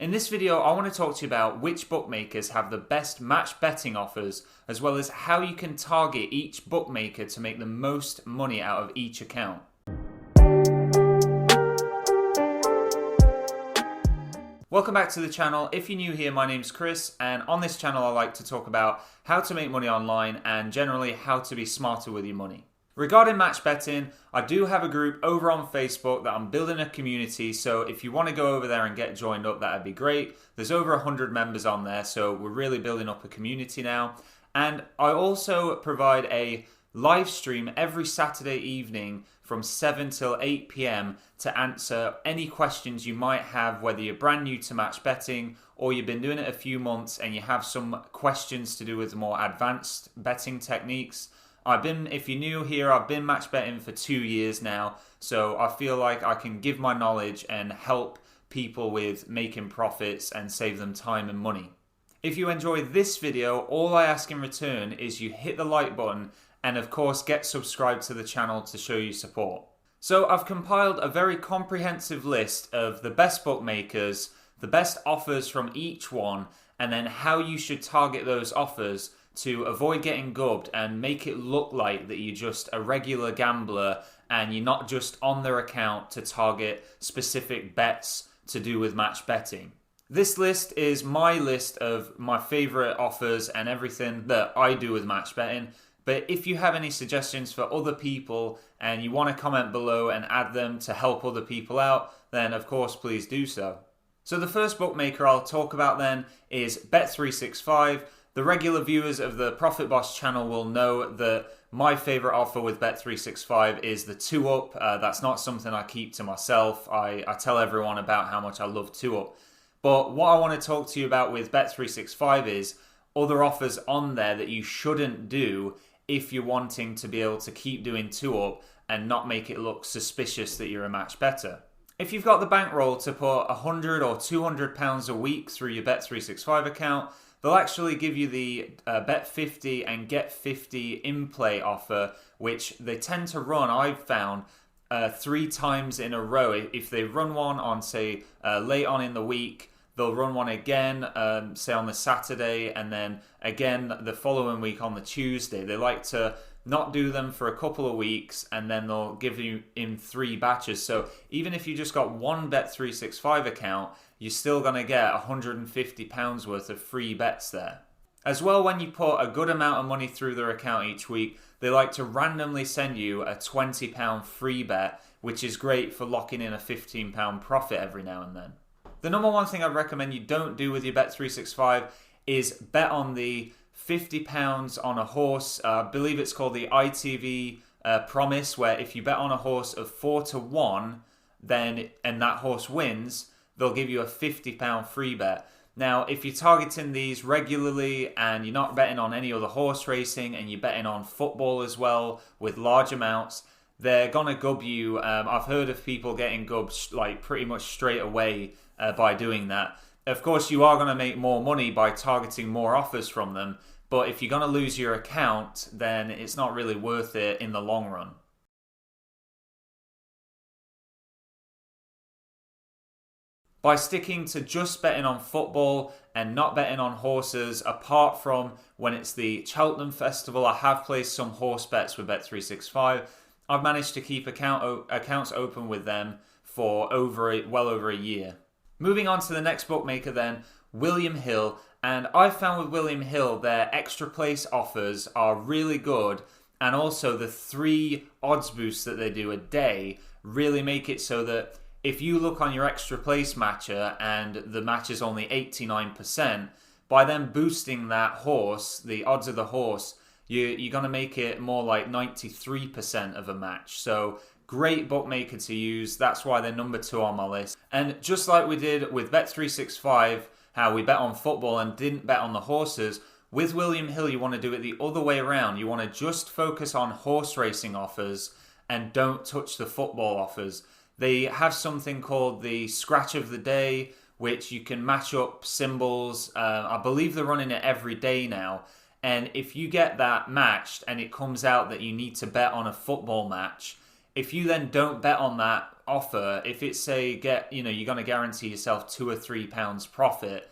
In this video, I want to talk to you about which bookmakers have the best match betting offers, as well as how you can target each bookmaker to make the most money out of each account. Welcome back to the channel. If you're new here, my name's Chris, and on this channel I like to talk about how to make money online and generally how to be smarter with your money. Regarding match betting, I do have a group over on Facebook that I'm building a community, so if you want to go over there and get joined up, that'd be great. There's over 100 members on there, so we're really building up a community now. And I also provide a live stream every Saturday evening from 7 till 8 p.m. to answer any questions you might have, whether you're brand new to match betting or you've been doing it a few months and you have some questions to do with more advanced betting techniques. If you're new here, I've been match betting for 2 years now, so I feel like I can give my knowledge and help people with making profits and save them time and money. If you enjoy this video, all I ask in return is you hit the like button and of course get subscribed to the channel to show you support. So I've compiled a very comprehensive list of the best bookmakers, the best offers from each one, and then how you should target those offers to avoid getting gubbed and make it look like that you're just a regular gambler and you're not just on their account to target specific bets to do with match betting. This list is my list of my favorite offers and everything that I do with match betting. But if you have any suggestions for other people and you want to comment below and add them to help other people out, then of course please do so. So the first bookmaker I'll talk about then is Bet365. The regular viewers of the Profit Boss channel will know that my favorite offer with Bet365 is the 2-up. That's not something I keep to myself. I tell everyone about how much I love 2-up. But what I want to talk to you about with Bet365 is other offers on there that you shouldn't do if you're wanting to be able to keep doing 2-up and not make it look suspicious that you're a match better. If you've got the bankroll to put £100 or £200 a week through your Bet365 account, they'll actually give you the bet 50 and get 50 in-play offer, which they tend to run, I've found, 3 times in a row. If they run one on, say, late on in the week, they'll run one again, say on the Saturday, and then again the following week on the Tuesday. They like to not do them for a couple of weeks, and then they'll give you in 3 batches. So even if you just got one Bet365 account, you're still going to get £150 worth of free bets there. As well, when you put a good amount of money through their account each week, they like to randomly send you a £20 free bet, which is great for locking in a £15 profit every now and then. The number one thing I'd recommend you don't do with your Bet365 is bet on the £50 on a horse. I believe it's called the ITV promise, where if you bet on a horse of 4-1, and that horse wins, they'll give you a £50 free bet. Now, if you're targeting these regularly and you're not betting on any other horse racing and you're betting on football as well with large amounts, they're gonna gub you. I've heard of people getting gubbed like pretty much straight away by doing that. Of course, you are gonna make more money by targeting more offers from them, but if you're gonna lose your account, then it's not really worth it in the long run. By sticking to just betting on football and not betting on horses, apart from when it's the Cheltenham Festival, I have placed some horse bets with Bet365. I've managed to keep accounts open with them for well over a year. Moving on to the next bookmaker then, William Hill. And I've found with William Hill, their extra place offers are really good. And also the 3 odds boosts that they do a day really make it so that if you look on your extra place matcher and the match is only 89%, by them boosting that horse, the odds of the horse, you're going to make it more like 93% of a match. So great bookmaker to use. That's why they're number 2 on my list. And just like we did with Bet365, how we bet on football and didn't bet on the horses, with William Hill you want to do it the other way around. You want to just focus on horse racing offers and don't touch the football offers. They have something called the Scratch of the Day, which you can match up symbols. I believe they're running it every day now. And if you get that matched and it comes out that you need to bet on a football match, If you then don't bet on that offer, if it's say you're going to guarantee yourself £2 or £3 profit,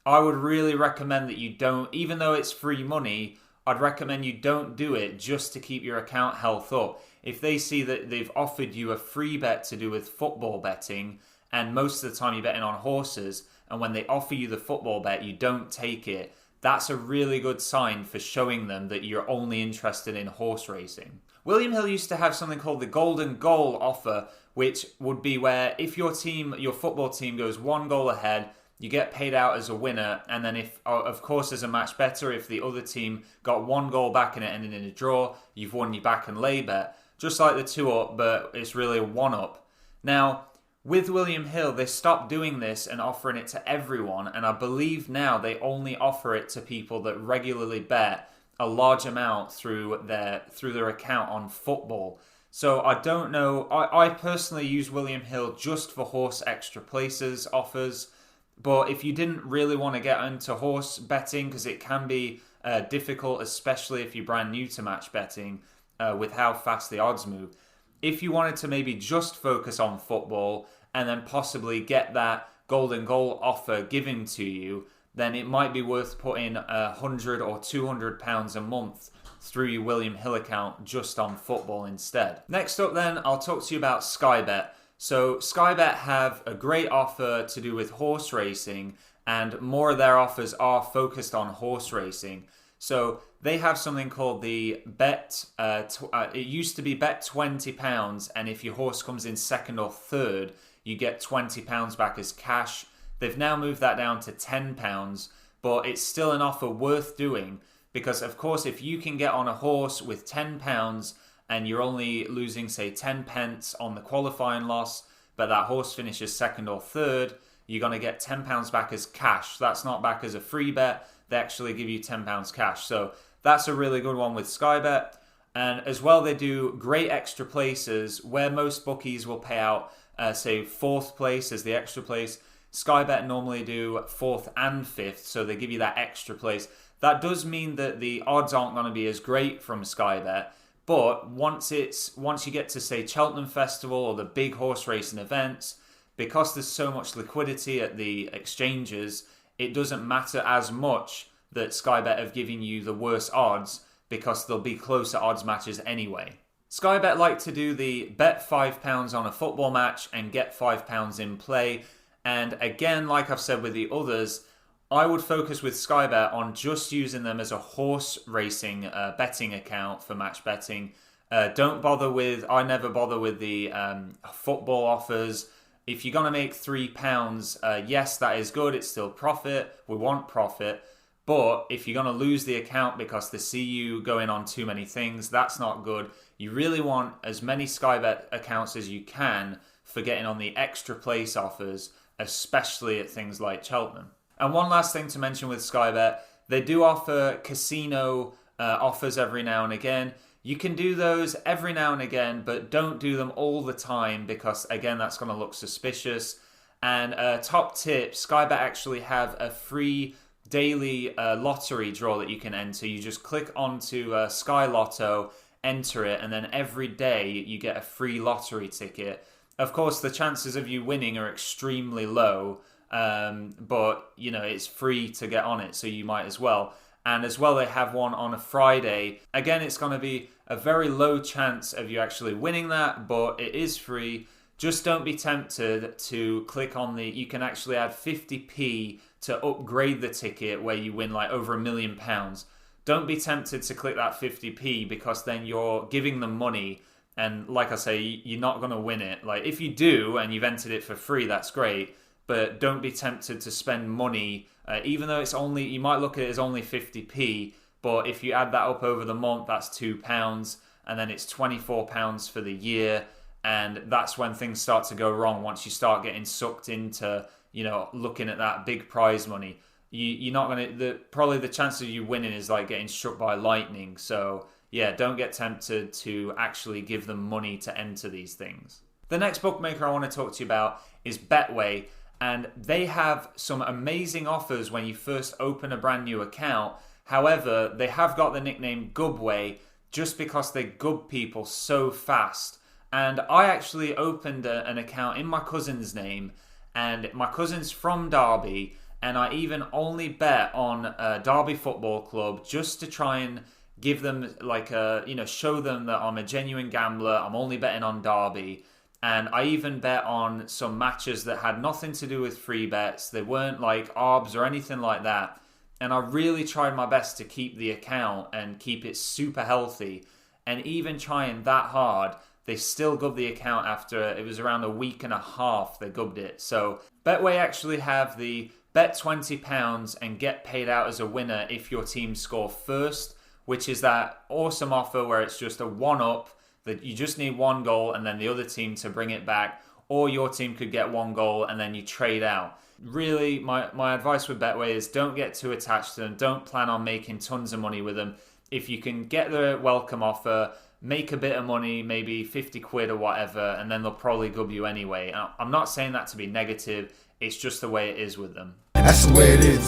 I would really recommend that you don't, even though it's free money, I'd recommend you don't do it just to keep your account health up. If they see that they've offered you a free bet to do with football betting, and most of the time you're betting on horses, and when they offer you the football bet, you don't take it, that's a really good sign for showing them that you're only interested in horse racing. William Hill used to have something called the golden goal offer, which would be where if your football team goes 1 goal ahead, you get paid out as a winner, and then if, of course, as a match better, if the other team got 1 goal back and it ended in a draw, you've won your back and lay bet. Just like the 2-up, but it's really a 1-up. Now, with William Hill, they stopped doing this and offering it to everyone, and I believe now they only offer it to people that regularly bet a large amount through their account on football. So I don't know. I personally use William Hill just for horse extra places offers. But if you didn't really want to get into horse betting, because it can be difficult, especially if you're brand new to match betting, with how fast the odds move. If you wanted to maybe just focus on football and then possibly get that golden goal offer given to you, then it might be worth putting £100 or £200 a month through your William Hill account just on football instead. Next up then, I'll talk to you about Skybet. So Skybet have a great offer to do with horse racing, and more of their offers are focused on horse racing. So they have something called the it used to be bet £20, and if your horse comes in second or third, you get £20 back as cash. They've now moved that down to £10, but it's still an offer worth doing because, of course, if you can get on a horse with £10 and you're only losing, say, 10 pence on the qualifying loss, but that horse finishes second or third, you're going to get £10 back as cash. That's not back as a free bet. They actually give you £10 cash. So that's a really good one with Skybet. And as well, they do great extra places where most bookies will pay out, say, 4th place as the extra place. Skybet normally do 4th and 5th, so they give you that extra place. That does mean that the odds aren't going to be as great from Skybet, but once you get to, say, Cheltenham Festival or the big horse racing events, because there's so much liquidity at the exchanges, it doesn't matter as much that Skybet have given you the worse odds because there'll be closer odds matches anyway. Skybet like to do the bet £5 on a football match and get £5 in play. And again, like I've said with the others, I would focus with Skybet on just using them as a horse racing betting account for match betting. I never bother with the football offers. If you're going to make £3, yes, that is good. It's still profit. We want profit. But if you're going to lose the account because they see you going on too many things, that's not good. You really want as many Skybet accounts as you can for getting on the extra place offers, especially at things like Cheltenham. And one last thing to mention with Skybet, they do offer casino offers every now and again. You can do those every now and again, but don't do them all the time because, again, that's going to look suspicious. And top tip, Skybet actually have a free daily lottery draw that you can enter. You just click onto Sky Lotto, enter it, and then every day you get a free lottery ticket. Of course, the chances of you winning are extremely low, but it's free to get on it, so you might as well. And as well, they have one on a Friday. Again, it's going to be a very low chance of you actually winning that, but it is free. Just don't be tempted to click on you can actually add 50p to upgrade the ticket where you win like over £1 million. Don't be tempted to click that 50p because then you're giving them money. And like I say, you're not going to win it. Like if you do and you've entered it for free, that's great. But don't be tempted to spend money, even though you might look at it as only 50p. But if you add that up over the month, that's £2. And then it's £24 for the year. And that's when things start to go wrong. Once you start getting sucked into, looking at that big prize money, you're not going to, probably the chance of you winning is like getting struck by lightning. So yeah, don't get tempted to actually give them money to enter these things. The next bookmaker I want to talk to you about is Betway, and they have some amazing offers when you first open a brand new account. However, they have got the nickname Gubway just because they gub people so fast. And I actually opened an account in my cousin's name, and my cousin's from Derby, and I even only bet on Derby Football Club just to try and give them like show them that I'm a genuine gambler. I'm only betting on Derby. And I even bet on some matches that had nothing to do with free bets. They weren't like ARBs or anything like that. And I really tried my best to keep the account and keep it super healthy. And even trying that hard, they still gubbed the account after, it was around a week and a half they gubbed it. So Betway actually have the bet £20 and get paid out as a winner if your team score first, which is that awesome offer where it's just a one-up, that you just need one goal and then the other team to bring it back, or your team could get one goal and then you trade out. Really, my advice with Betway is don't get too attached to them. Don't plan on making tons of money with them. If you can get the welcome offer, make a bit of money, maybe 50 quid or whatever, and then they'll probably gub you anyway. I'm not saying that to be negative. It's just the way it is with them. That's the way it is.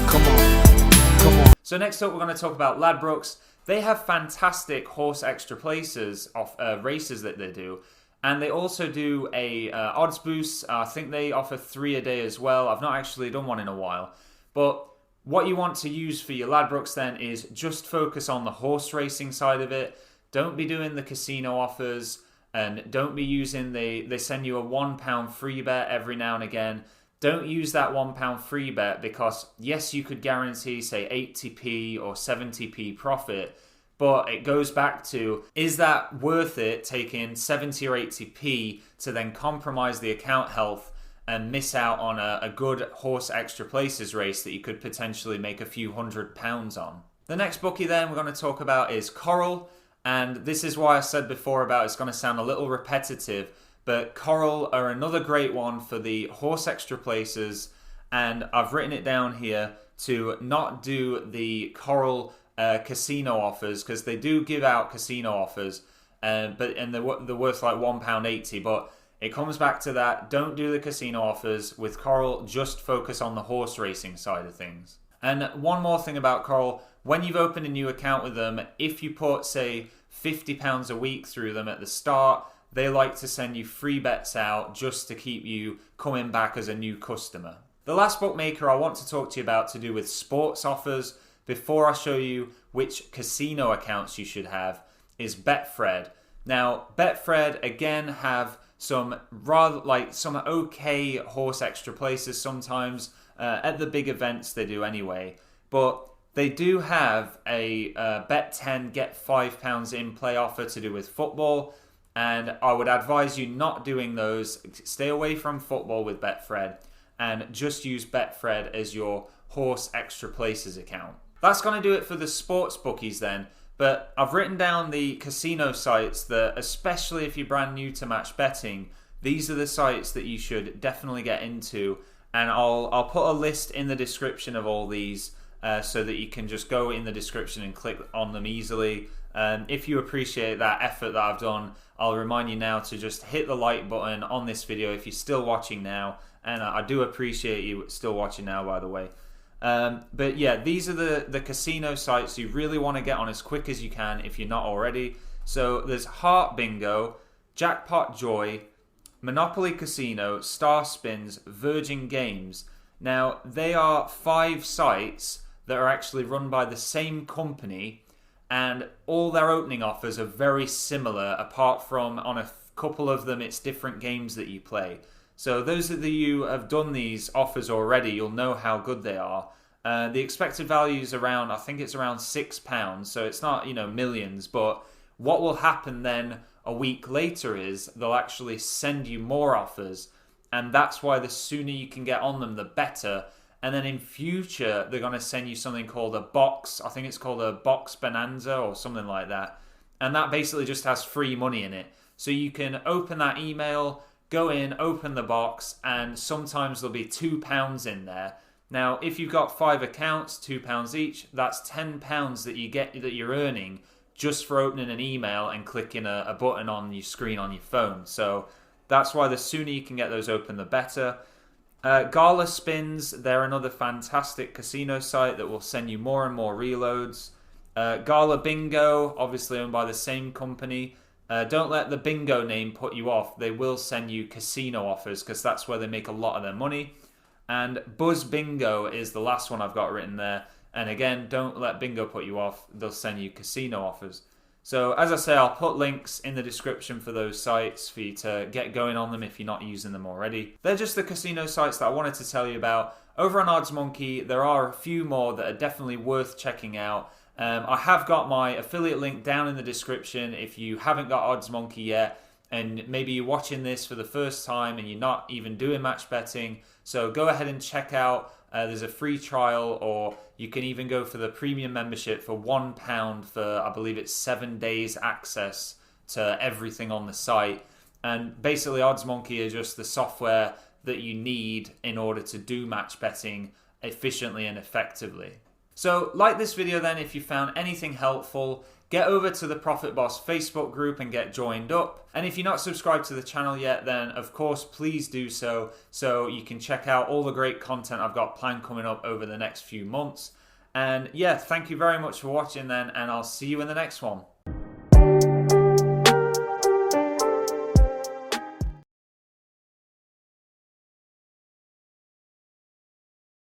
Come on. So next up, we're going to talk about Ladbrokes. They have fantastic horse extra places of races that they do. And they also do a odds boost. I think they offer 3 a day as well. I've not actually done one in a while. But what you want to use for your Ladbrokes then is just focus on the horse racing side of it. Don't be doing the casino offers. And don't be using they send you a £1 free bet every now and again. Don't use that £1 free bet because, yes, you could guarantee, say, 80p or 70p profit, but it goes back to, is that worth it taking 70 or 80p to then compromise the account health and miss out on a good horse extra places race that you could potentially make a few £100 on? The next bookie then we're going to talk about is Coral, and this is why I said before about it's going to sound a little repetitive, but Coral are another great one for the horse extra places, and I've written it down here to not do the Coral casino offers, because they do give out casino offers, but they're worth like £1.80, but it comes back to that. Don't do the casino offers with Coral, just focus on the horse racing side of things. And one more thing about Coral, when you've opened a new account with them, if you put, say, £50 a week through them at the start, they like to send you free bets out just to keep you coming back as a new customer. The last bookmaker I want to talk to you about to do with sports offers, before I show you which casino accounts you should have, is Betfred. Now, Betfred, again, have some okay horse extra places sometimes. At the big events they do anyway. But they do have a bet 10, get £5 in play offer to do with football. And I would advise you not doing those. Stay away from football with Betfred and just use Betfred as your horse extra places account. That's going to do it for the sports bookies then. But I've written down the casino sites that, especially if you're brand new to match betting, these are the sites that you should definitely get into. And I'll put a list in the description of all these so that you can just go in the description and click on them easily. If you appreciate that effort that I've done, I'll remind you now to just hit the like button on this video if you're still watching now. And I do appreciate you still watching now, by the way. But yeah, these are the casino sites you really want to get on as quick as you can if you're not already. So there's Heart Bingo, Jackpot Joy, Monopoly Casino, Star Spins, Virgin Games. Now, they are 5 sites that are actually run by the same company, and all their opening offers are very similar, apart from on a couple of them it's different games that you play. So those of you who have done these offers already, you'll know how good they are. The expected value is around, I think it's around £6, so it's not, millions, but what will happen then a week later is they'll actually send you more offers, and that's why the sooner you can get on them, the better. And then in future, they're going to send you something called a box. I think it's called a box bonanza or something like that. And that basically just has free money in it. So you can open that email, go in, open the box, and sometimes there'll be £2 in there. Now, if you've got 5 accounts, £2 each, that's £10 that you're earning just for opening an email and clicking a button on your screen on your phone. So that's why the sooner you can get those open, the better. Gala Spins, they're another fantastic casino site that will send you more and more reloads. Gala Bingo, obviously owned by the same company. Don't let the bingo name put you off. They will send you casino offers because that's where they make a lot of their money. And Buzz Bingo is the last one I've got written there. And again, don't let bingo put you off. They'll send you casino offers. So as I say, I'll put links in the description for those sites for you to get going on them if you're not using them already. They're just the casino sites that I wanted to tell you about. Over on OddsMonkey, there are a few more that are definitely worth checking out. I have got my affiliate link down in the description if you haven't got OddsMonkey yet, and maybe you're watching this for the first time and you're not even doing match betting. So go ahead and check out. There's a free trial, or you can even go for the premium membership for £1 for, I believe it's 7 days access to everything on the site. And basically OddsMonkey is just the software that you need in order to do match betting efficiently and effectively. So like this video then if you found anything helpful. Get over to the Profit Boss Facebook group and get joined up. And if you're not subscribed to the channel yet, then of course please do so you can check out all the great content I've got planned coming up over the next few months. And yeah, thank you very much for watching then, and I'll see you in the next one.